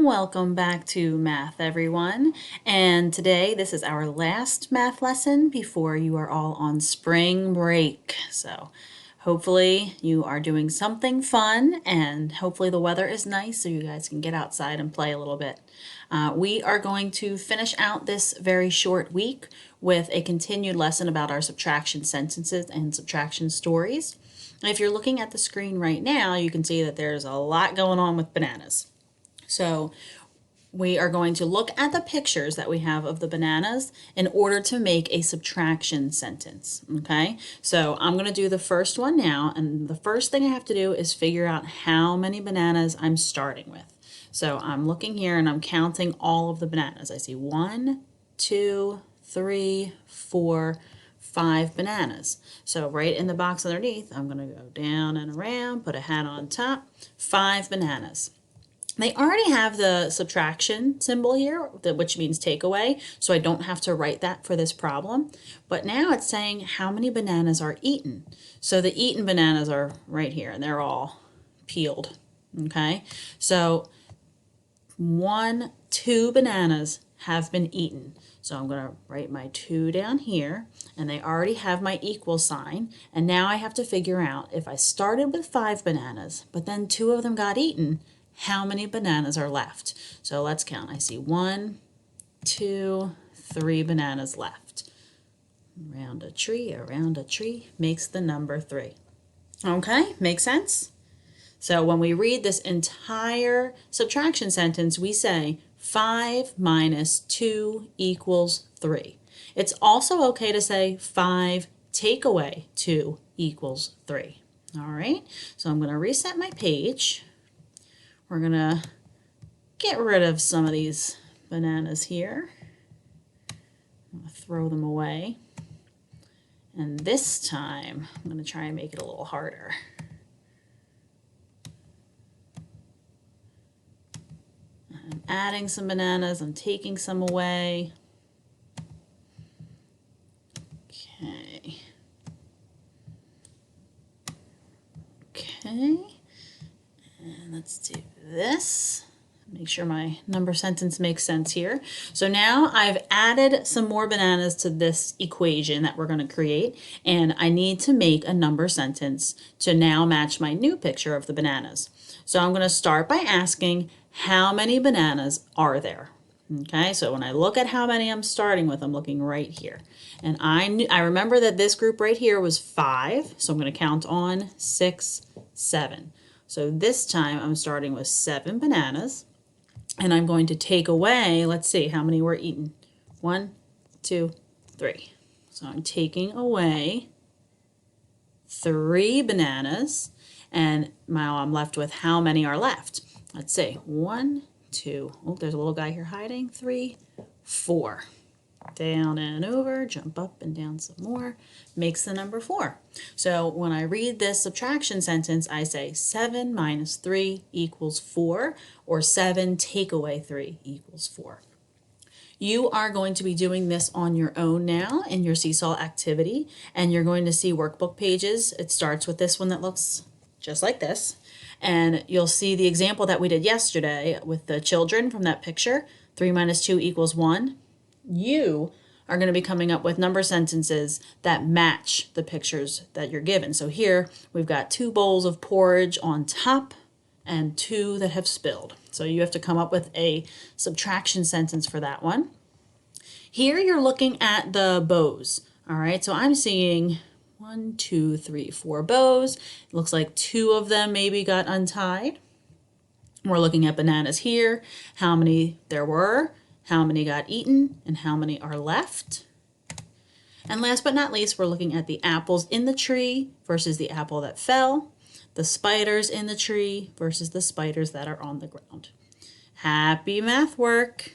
Welcome back to math, everyone. And today, this is our last math lesson before you are all on spring break. So hopefully you are doing something fun and hopefully the weather is nice so you guys can get outside and play a little bit. We are going to finish out this very short week with a continued lesson about our subtraction sentences and subtraction stories. And if you're looking at the screen right now, you can see that there's a lot going on with bananas. So we are going to look at the pictures that we have of the bananas in order to make a subtraction sentence, okay? So I'm going to do the first one now, and the first thing I have to do is figure out how many bananas I'm starting with. So I'm looking here and I'm counting all of the bananas. I see 1, 2, 3, 4, 5 bananas. So right in the box underneath, I'm going to go down and around, put a hat on top, 5 bananas. They already have the subtraction symbol here, which means take away, so I don't have to write that for this problem. But now it's saying how many bananas are eaten. So the eaten bananas are right here, and they're all peeled, okay? So 2 bananas have been eaten. So I'm going to write my 2 down here, and they already have my equal sign. And now I have to figure out if I started with 5 bananas, but then 2 of them got eaten, how many bananas are left. So let's count. I see 1, 2, 3 bananas left. Around a tree makes the number 3. Okay, makes sense? So when we read this entire subtraction sentence, we say 5 minus 2 equals 3. It's also okay to say 5 take away 2 equals 3. All right, so I'm going to reset my page. We're going to get rid of some of these bananas here. I'm going to throw them away. And this time, I'm going to try and make it a little harder. I'm adding some bananas. I'm taking some away. Okay. Okay. And let's do this. Make sure my number sentence makes sense here. So now I've added some more bananas to this equation that we're going to create, and I need to make a number sentence to now match my new picture of the bananas. So I'm going to start by asking, how many bananas are there? Okay, so when I look at how many I'm starting with, I'm looking right here. And I remember that this group right here was 5, so I'm going to count on 6, 7. So this time I'm starting with 7 bananas, and I'm going to take away, let's see how many were eaten. 1, 2, 3. So I'm taking away 3 bananas, and now I'm left with how many are left. Let's see, 1, 2, oh, there's a little guy here hiding, 3, 4. Down and over, jump up and down some more, makes the number 4. So when I read this subtraction sentence, I say 7 minus 3 equals 4, or 7 take away 3 equals 4. You are going to be doing this on your own now in your Seesaw activity, and you're going to see workbook pages. It starts with this one that looks just like this, and you'll see the example that we did yesterday with the children from that picture. 3 minus 2 equals 1. You are going to be coming up with number sentences that match the pictures that you're given. So here we've got 2 bowls of porridge on top and 2 that have spilled. So you have to come up with a subtraction sentence for that one. Here you're looking at the bows. All right, so I'm seeing 1, 2, 3, 4 bows. It looks like 2 of them maybe got untied. We're looking at bananas here, how many there were, how many got eaten, and how many are left. And last but not least, we're looking at the apples in the tree versus the apple that fell, the spiders in the tree versus the spiders that are on the ground. Happy math work!